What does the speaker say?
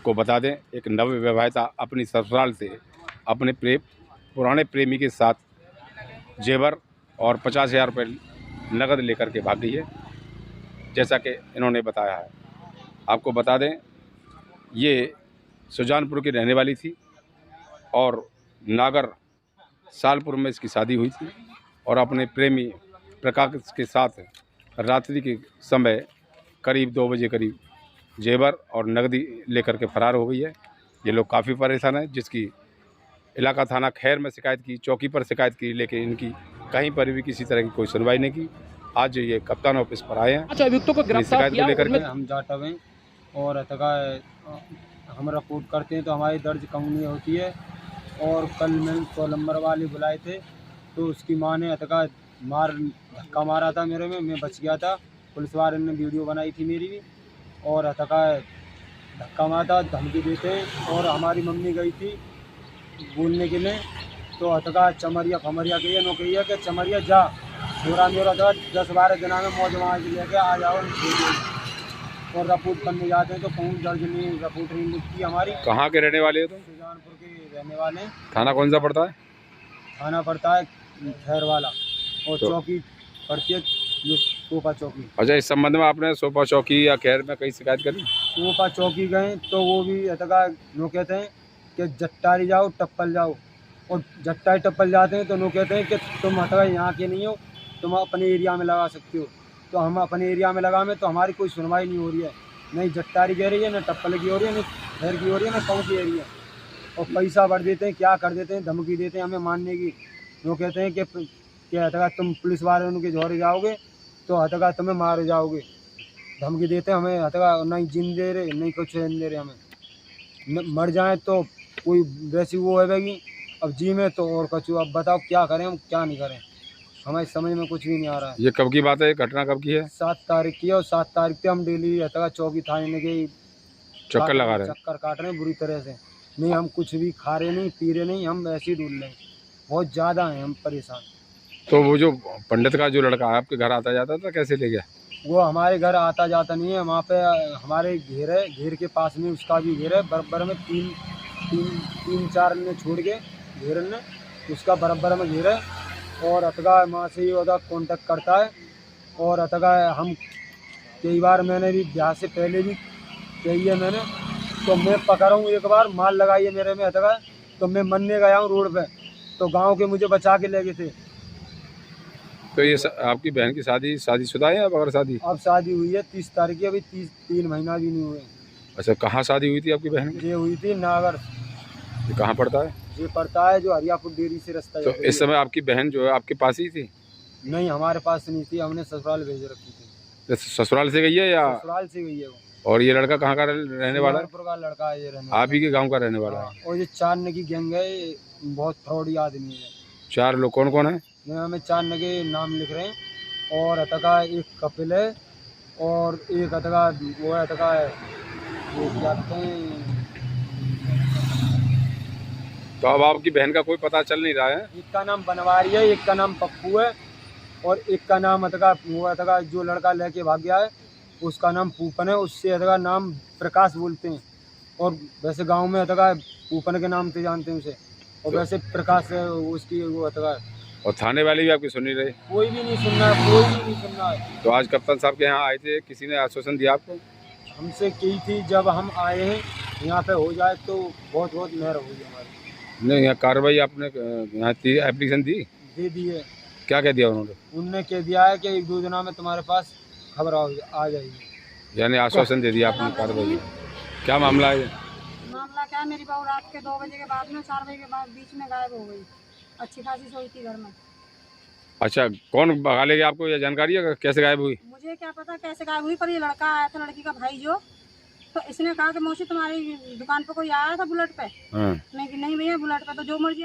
आपको बता दें, एक नवविवाहिता अपनी ससुराल से अपने पुराने प्रेमी के साथ जेवर और 50,000 रुपये नकद लेकर के भाग गई है, जैसा कि इन्होंने बताया है। आपको बता दें, ये सुजानपुर की रहने वाली थी और नागर सालपुर में इसकी शादी हुई थी और अपने प्रेमी प्रकाश के साथ रात्रि के समय करीब 2 बजे करीब जेवर और नकदी लेकर के फरार हो गई है। ये लोग काफ़ी परेशान हैं, जिसकी इलाका थाना खैर में शिकायत की, चौकी पर शिकायत की, लेकिन इनकी कहीं पर भी किसी तरह की कोई सुनवाई नहीं की। आज ये कप्तान ऑफिस पर आए हैं। अच्छा, अभियुक्तों को गिरफ्तार शिकायत किया को लेकर के हम जाट हैं और हम रिपोर्ट करते हैं तो हमारी दर्ज कानूनी होती है। और कल मैंने 100 नंबर वाले बुलाए थे तो उसकी माँ ने धक्का मारा था मेरे में, मैं बच गया था। पुलिस वाले ने वीडियो बनाई थी मेरी भी और धक्का मारा था, धमकी देते हैं। और हमारी मम्मी गई थी बोलने के लिए तो चमरिया फमरिया कही नो कही है कि चमरिया जा छोरा मेरा 10-12 दिन में मौज वहाँ से लेके आ जाओ। और रिपोर्ट करने जाते हैं तो कौन दर्ज नहीं, रिपोर्ट नहीं लिखती हमारी। कहाँ के रहने वाले हो तुम? सुजानपुर के रहने वाले हैं। थाना कौन सा पड़ता है? थाना पड़ता है खैर वाला और तो चौकी पड़ती है ये सोपा चौकी। अच्छा, इस संबंध में आपने सोपा चौकी या खैर में कहीं शिकायत करी? सोपा चौकी गए तो वो भी नो कहते हैं कि जट्टारी जाओ टप्पल जाओ, और जट्टारी टप्पल जाते हैं तो नो कहते हैं कि तुम यहाँ के नहीं हो, तुम अपने एरिया में लगा सकते हो। तो हम अपने एरिया में लगाएं तो हमारी कोई सुनवाई नहीं हो रही है, नहीं जट्टारी कह रही है, न टप्पल की हो रही है, न खैर की हो रही है, न कौन की एरिया। और पैसा भर देते हैं, क्या कर देते हैं, धमकी देते हैं हमें मानने की। वो कहते हैं कि तुम पुलिस वाले उनके झोरे जाओगे तो तुम्हें मारे जाओगे, धमकी देते हैं हमें। नहीं जिन दे रहे, नहीं कुछ दे रहे हमें। मर जाए तो कोई वैसी वो है, अब जी में तो और कुछ। अब बताओ क्या करें, हम क्या नहीं करें, हमें समझ में कुछ भी नहीं आ रहा है। ये कब की बात है? घटना कब की है? 7 तारीख की है और 7 तारीख पे हम डेली चौकी थाने के चक्कर लगा रहे हैं? चक्कर काट रहे हैं बुरी तरह से। नहीं हम कुछ भी खा रहे नहीं, पी रहे नहीं, हम ऐसे ही ढूंढ रहे हैं। बहुत ज़्यादा हैं हम परेशान। तो वो जो पंडित का जो लड़का है आपके घर आता जाता था, कैसे ले गया? वो हमारे घर आता जाता नहीं है, वहाँ पे हमारे घेर है, घेर के पास में उसका भी घेर है, बराबर में 3-4 ने छोड़ के घेर ने उसका बराबर में घेर है। और वहाँ से ही कॉन्टेक्ट करता है। और हम कई बार मैंने भी ब्याह से पहले भी कही है मैंने, तो मैं पकड़ा हूँ एक बार, माल लगाई है मेरे में तो मैं मरने गया हूँ रोड पे, तो गांव के मुझे बचा के ले गए थे। तो ये आपकी बहन की शादीशुदा है या बगैर शादी? अब शादी हुई है 30 तारीख की, अभी 3 महीना भी नहीं हुए। अच्छा, कहाँ शादी हुई थी आपकी बहन की? ये हुई थी नागर। ये कहाँ पड़ता है? ये पड़ता है जो हरियापुर डेयरी से रास्ता। तो इस समय आपकी बहन जो है आपके पास ही थी? नहीं, हमारे पास नहीं थी, हमने ससुराल भेज रखी थी। ससुराल से गई है या? ससुराल से गई है वो। और ये लड़का कहाँ का रहने वाला है? का लड़का है, ये रहने आप ही के गांव का रहने वाला है? और ये 4 नगी गैंग है, बहुत फ्रॉडी आदमी है। 4 लोग कौन कौन है? हमें 4 नगे नाम लिख रहे हैं। और एक कपिल है और एक वो है वो क्या कहते हैं। तो अब आपकी बहन का कोई पता चल नहीं रहा है? एक का नाम बनवारी है, एक का नाम पप्पू है और एक का नाम वो जो लड़का लेके भाग गया है उसका नाम पूपन है, उससे नाम प्रकाश बोलते हैं। और वैसे गांव में पूपन के नाम से जानते हैं उसे, और वैसे प्रकाश है उसकी वो और थाने वाले भी आपकी सुन नहीं रहे? कोई भी नहीं सुनना है, कोई भी नहीं सुनना है। तो आज कप्तान साहब के यहाँ आए थे, किसी ने आश्वासन दिया आपको? हमसे की थी जब हम आए हैं यहाँ पे हो जाए तो बहुत मेहर होगी हमारी। नहीं, यहाँ कार्रवाई आपने यहाँ एप्लीकेशन दे दी है। क्या कह दिया उन्होंने? उनने कह दिया है कि 1-2 दिनों में तुम्हारे पास खबर आ जाएगी। यानी आश्वासन दे दिया आपने कार्रवाई? क्या मामला है? मामला क्या है, मेरी बहू रात के 2 बजे के बाद में 4 बजे के बाद बीच में गायब हो गई। अच्छी खासी सोई थी घर में। अच्छा, कौन भगा ले गया आपको, ये जानकारी है कैसे गायब हुई? मुझे क्या पता कैसे गायब हुई, पर ये लड़का आया था, लड़की का भाई जो, तो इसने कहा कि मौसी तुम्हारी दुकान पे कोई आया था बुलेट पे। हाँ। नहीं भैया बुलेट पे तो जो मर्जी